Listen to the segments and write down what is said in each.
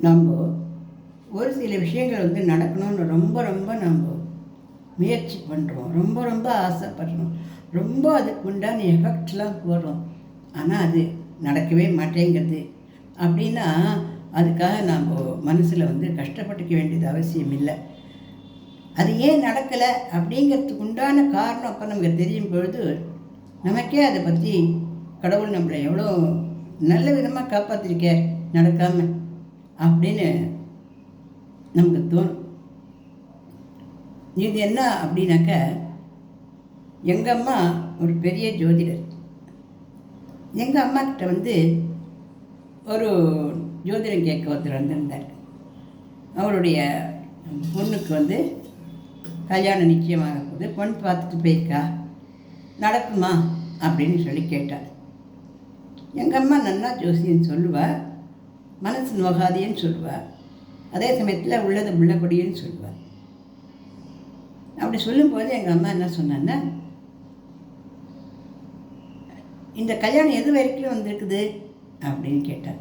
நம்ம ஒரு சில விஷயங்கள் நடக்கணும்னு ரொம்ப ரொம்ப நம்ம முயற்சி பண்ணுறோம், ரொம்ப ரொம்ப ஆசைப்படுறோம், ரொம்ப அதுக்கு உண்டான எஃபெக்ட்லாம் போடுறோம். ஆனால் அது நடக்கவே மாட்டேங்கிறது. அப்படின்னா அதுக்காக நம்ம மனசில் கஷ்டப்பட்டுக்க வேண்டியது அவசியம் இல்லை. அது ஏன் நடக்கலை அப்படிங்கிறதுக்கு உண்டான காரணம் அப்போ நமக்கு தெரியும் பொழுது நமக்கே அதை பற்றி கடவுள் நம்மளை எவ்வளோ நல்ல விதமாக காப்பாற்றிருக்க நடக்காமல் அப்படின்னு நமக்கு தோணும். இது என்ன அப்படின்னாக்க, எங்கள் அம்மா ஒரு பெரிய ஜோதிடர். எங்கள் அம்மா கிட்ட ஒரு ஜோதிடம் கேட்க ஒருத்தர் வந்திருந்தார். அவருடைய பொண்ணுக்கு கல்யாணம் நிச்சயமாக போகுது, பொண்ணு பார்த்துட்டு போயிருக்கா, நடக்குமா அப்படின்னு சொல்லி கேட்டார். எங்கள் அம்மா நல்லா ஜோசியன்னு சொல்லுவாள், மனசு நோகாதேன்னு சொல்லுவாள், அதே சமயத்தில் உள்ளது உள்ளபடின்னு சொல்லுவாள். அப்படி சொல்லும்போது எங்கள் அம்மா என்ன சொன்னான்னா, இந்த கல்யாணம் எது வரைக்கும் வந்திருக்குது அப்படின்னு கேட்டார்.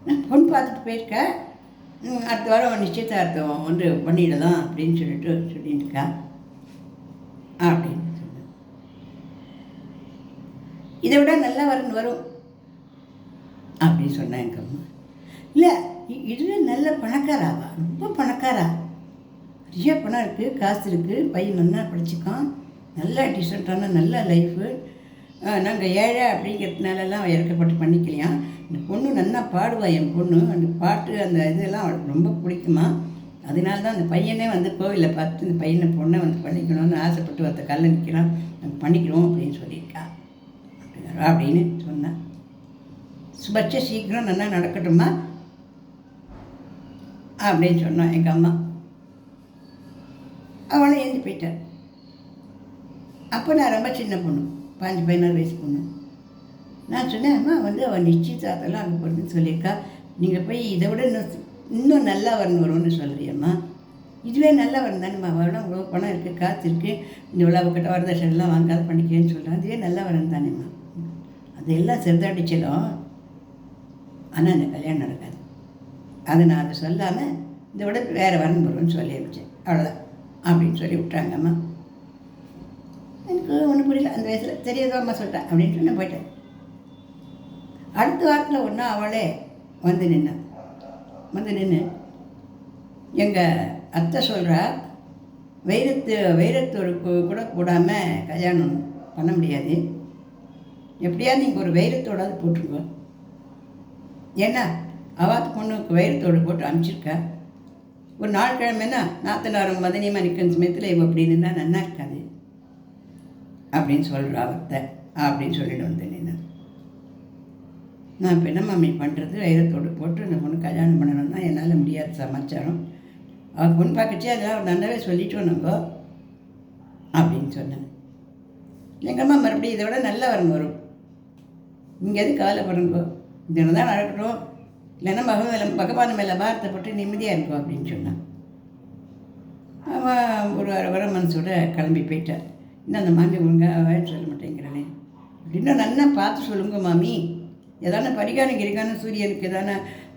நான் பொண்ணு பார்த்துட்டு போயிருக்கேன், அடுத்த வாரம் நிச்சயதார்த்தம் பண்ணிடலாம் அப்படின்னு சொல்லிட்டு இருக்கா அப்படின்னு சொன்னேன். இதை விட நல்லா வரும் அப்படின்னு சொன்னேன் எங்கள் அம்மா. இல்லை, இதுவே நல்ல பணக்காராவா, ரொம்ப பணக்காரா, நிறைய பணம் இருக்குது, காசு இருக்குது, பையன் நல்லா படிச்சுக்கான், நல்லா டீசெண்டான நல்ல லைஃபு, நாங்கள் ஏழை அப்படிங்கிறதுனாலலாம் இறக்கப்பட்டு பண்ணிக்கலையாம். இந்த பொண்ணு நல்லா பாடுவா, என் பொண்ணு அந்த பாட்டு அந்த இதெல்லாம் அவளுக்கு ரொம்ப பிடிக்குமா, அதனால தான் அந்த பையனே கோவிலில் பார்த்து இந்த பையனை பொண்ணை பண்ணிக்கணும்னு ஆசைப்பட்டு ஒருத்த கல்ல நிற்கிறான், நாங்கள் பண்ணிக்கிறோம் அப்படின்னு சொல்லியிருக்கா அப்படின்னு சொன்னேன். சுபட்ச சீக்கிரம் நல்லா நடக்கட்டுமா அப்படின்னு சொன்னான் எங்கள் அம்மா. அவளை எழுந்து போயிட்டார். அப்போ நான் ரொம்ப சின்ன பொண்ணு, 15-16 வயசு பொண்ணு. நான் சொன்னேன், அம்மா அவள் நிச்சயதார்த்தம்லாம் அங்கே போகிறதுன்னு சொல்லியிருக்கா, நீங்கள் போய் இதை விட இன்னும் நல்லா வரும்னு சொல்கிறியம்மா, இதுவே நல்லா வரும் தானேம்மா, அவளும் இவ்வளோ பணம் இருக்குது, காற்று இருக்குது, இந்த விழாவுக்கிட்ட வரதட்சணைலாம் வாங்காத பண்ணிக்கிறேன்னு சொல்கிறேன், அதுவே நல்லா வரும் தானேம்மா. அதெல்லாம் செருதாட்டிச்சிடும், ஆனால் அந்த கல்யாணம் நடக்காது. அதை நான் அதை சொல்லாமல் இதை விட வேறு வரணும் வரும்னு சொல்லி வச்சேன், அவ்வளோதான் அப்படின்னு சொல்லி விட்டாங்கம்மா. எனக்கு ஒன்றும் புரியல, அந்த வயசில் தெரியாதோ அம்மா சொல்லிட்டேன் அப்படின்னு நான் போயிட்டேன். அடுத்த வாரத்தில் ஒன்றா அவளே நின்று எங்கள் அத்தை சொல்கிறா, வைரத்தோடு கூட கூடாமல் கல்யாணம் பண்ண முடியாது, எப்படியா நீங்கள் ஒரு வைரத்தோடாது போட்டுருங்க, ஏன்னா அவாத்து பொண்ணுக்கு வைரத்தோடு போட்டு அனுப்பிச்சிருக்கா, ஒரு நாள் கிழமைன்னா நாத்தனாரும் மதனியமாக நிற்கிற சமயத்தில் இவ அப்படின்னு இருந்தால் நல்லா இருக்காது அப்படின்னு சொல்கிறா அவர்கிட்ட அப்படின்னு சொல்லிட்டு நான் இப்போ என்ன மாமி பண்ணுறது, வைரத்தோடு போட்டு அந்த பொண்ணு கல்யாணம் பண்ணணும்னா என்னால் முடியாது சமாச்சாரம், அவள் பொண்ணு பார்க்கச்சே அதெல்லாம் நல்லாவே சொல்லிட்டோம் நம்ம அப்படின்னு சொன்னேன். எங்கள் அம்மா மறுபடியும் இதை விட நல்லா வரும், இங்கே எது கவலைப்படுங்கோ, இதனால தான் நடக்கட்டும், இல்லைன்னா பகவான் மேலே பாரத்தைப்பட்டு நிம்மதியாக இருக்கும் அப்படின்னு சொன்னான். அவன் ஒரு வர மனசோட கிளம்பி போயிட்டார். இன்னும் அந்த மாமி ஒழுங்காக சொல்ல மாட்டேங்கிறானே, இன்னும் நல்லா பார்த்து சொல்லுங்க மாமி, எதான பரிகாரம் கிரிகான சூரியனுக்கு எதான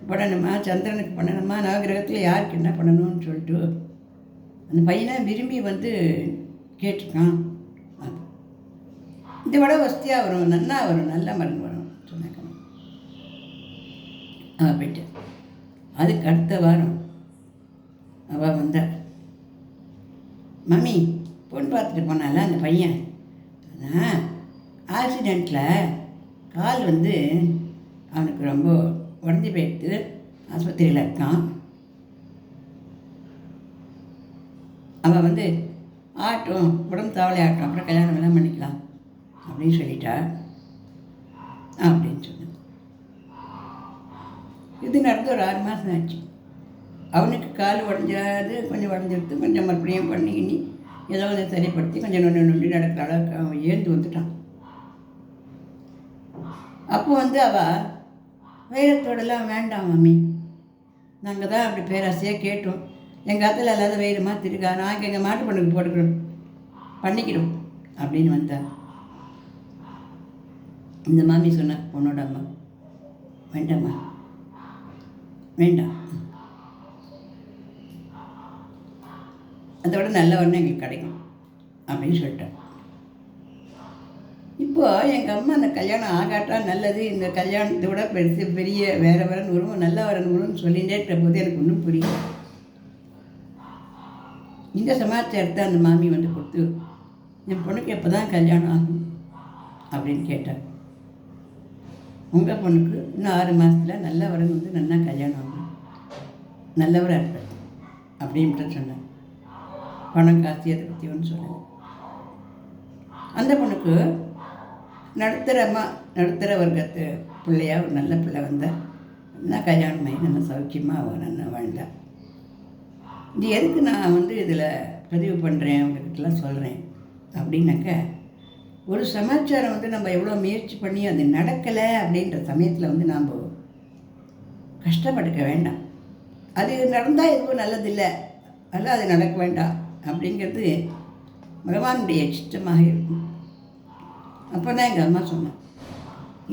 பண்ணணுமா, சந்திரனுக்கு பண்ணணுமா, நவகிரகத்தில் யாருக்கு என்ன பண்ணணும்னு சொல்லிட்டு அந்த பையனை விரும்பி கேட்டிருக்கான். இதை விட வசதியாக வரும், நல்லா வரும், நல்ல மருந்து வரும் சொன்னாக்க அவள் போயிட்டு. அதுக்கு அடுத்த வாரம் அவள் வந்தாள். மம்மி பொண்ணு பார்த்துட்டு போனால அந்த பையன், அதான் ஆக்சிடெண்ட்டில் கால் அவனுக்கு ரொம்ப உடஞ்சி போயிடுத்து, ஆஸ்பத்திரியில் இருக்கான். அவன் ஆட்டும், உடம்பு தாவலை ஆட்டும், அப்புறம் கல்யாணம் எல்லாம் பண்ணிக்கலாம் அப்படின்னு சொல்லிட்டா அப்படின்னு சொன்னேன். இது நடந்து ஒரு 6 மாதம் ஆச்சு. அவனுக்கு கால் உடஞ்சாது, கொஞ்சம் உடஞ்சிடுத்து, கொஞ்சம் மறுபடியும் பண்ணிக்கினி ஏதோ சரிப்படுத்தி கொஞ்சம் நொண்டி நடக்கிற அளவுக்கு அவன் ஏந்து வந்துட்டான். அப்போ அவள் வைரத்தோடலாம் வேண்டாம் மம்மி, நாங்கள் தான் அப்படி பேராசையாக கேட்டோம், எங்கள் அத்தில் இல்லாத வைரமா திருக்கா, நாங்கள் எங்கள் மாட்டு பொண்ணுக்கு போட்டுக்கிறோம் பண்ணிக்கிறோம் அப்படின்னு வந்தா. இந்த மாமி சொன்ன பொண்ணோட அம்மா, வேண்டாம்மா வேண்டாம், அதோட நல்ல வரணும் எங்களுக்கு கிடைக்கும் அப்படின்னு சொல்லிட்டேன். இப்போது எங்கள் அம்மா அந்த கல்யாணம் ஆகாட்டா நல்லது, இந்த கல்யாணத்தோட பெருசு பெரிய வேறு வரன் வரும் நல்ல வரன் வரும்னு சொல்லிகிட்டே இருக்கிற போது எனக்கு ஒன்றும் புரியல. இந்த சமாச்சாரத்தை அந்த மாமி வந்து கொடுத்து, என் பொண்ணுக்கு எப்போ தான் கல்யாணம் ஆகும் அப்படின்னு கேட்டார். உங்கள் பொண்ணுக்கு இன்னும் 6 மாதத்தில் நல்ல வரன் வந்து நல்லா கல்யாணம் ஆகும், நல்லவராக இருப்பார் அப்படின்ட்டு சொன்னேன். பணம் காசு அதை பற்றி ஒன்று சொன்னேன். அந்த பொண்ணுக்கு நடுத்தர வர்க்கத்து பிள்ளையாக ஒரு நல்ல பிள்ளை வந்தால் நல்லா கல்யாணம் ஆகி நல்லா சௌக்கியமாக அவன் நல்லா வாழ்ந்தாள். இது எதுக்கு நான் வந்து இதில் பதிவு பண்ணுறேன் அவங்கக்கிட்டலாம் சொல்கிறேன் அப்படின்னாக்க, ஒரு சமாச்சாரம் வந்து நம்ம எவ்வளோ முயற்சி பண்ணி அது நடக்கலை அப்படின்ற சமயத்தில் வந்து நாம் கஷ்டப்பட்டுக்க வேண்டாம். அது நடந்தால் எதுவும் நல்லதில்லை, அதெல்லாம் அது நடக்க வேண்டாம் அப்படிங்கிறது பகவானுடைய சித்தமாக இருக்கும். அப்போ தான் எங்கள் அம்மா சொன்னான்,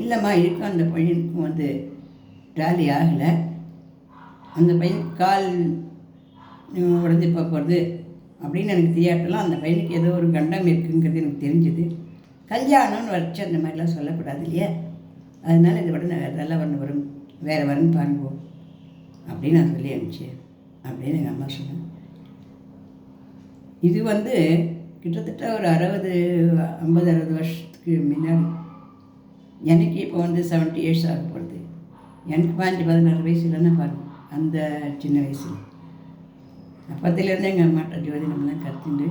இல்லைம்மா இருக்கும் அந்த பையனுக்கும் வந்து ட்ராலி ஆகலை, அந்த பையனுக்கு கால் உடஞ்சி போகிறது அப்படின்னு எனக்கு தெரியாட்டலாம். அந்த பையனுக்கு ஏதோ ஒரு கண்டம் இருக்குங்கிறது எனக்கு தெரிஞ்சுது. கல்யாணம்னு வச்சு அந்த மாதிரிலாம் சொல்லக்கூடாது இல்லையா, அதனால் இதை விட நல்ல வரணும் வரும், வேறு வரன்னு பாருங்கோ அப்படின்னு நான் சொல்லி அனுப்பிச்சேன் அப்படின்னு எங்கள் அம்மா சொன்னேன். இது வந்து கிட்டத்தட்ட ஒரு 50-60 வருஷத்துக்கு முன்னாடி. எனக்கு இப்போ வந்து 70 years ஆக போகிறது. எனக்கு 15-16 வயசு இல்லைன்னா பாருங்கள், அந்த சின்ன வயசில் அப்போத்துலேருந்து எங்கள் அம்மாட்ட ஜோதிடம்லாம் கற்றுண்டு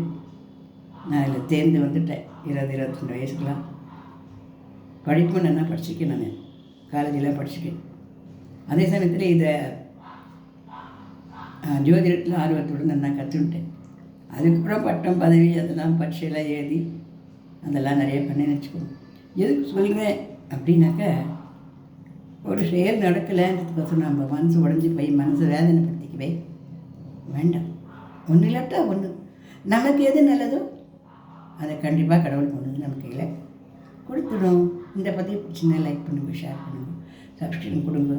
நான் அதில் தேர்ந்து வந்துட்டேன். 20-22 வயசுக்கெலாம் படிப்பு நல்லா படிச்சிருக்கேன். நான் காலேஜெலாம் படிச்சிருக்கேன். அதே சமயத்தில் இதை ஜோதிடத்தில் ஆர்வத்தோடு நல்லா கற்றுக்கிட்டேன். அதுக்கப்புறம் பட்டம் பதவி அதெல்லாம் பரீட்சையெல்லாம் எழுதி அதெல்லாம் நிறைய பண்ணேன்னு வச்சுக்கோங்க. எதுக்கு சொல்கிறேன் அப்படின்னாக்க, ஒரு செயல் நடக்கலைன்றதுக்கோசரம் நம்ம மனசு உடஞ்சி போய் மனசை வேதனைப்படுத்திக்கவே வேண்டாம். ஒன்று இல்லாட்டா ஒன்று, நமக்கு எது நல்லதோ அதை கண்டிப்பாக கடவுள் கொண்டு வந்து நமக்கு கையில் கொடுத்துடும். இந்த பதிவு பிடிச்சிருந்தா லைக் பண்ணுங்கள், ஷேர் பண்ணுங்கள், சப்ஸ்கிரைப் கொடுங்க.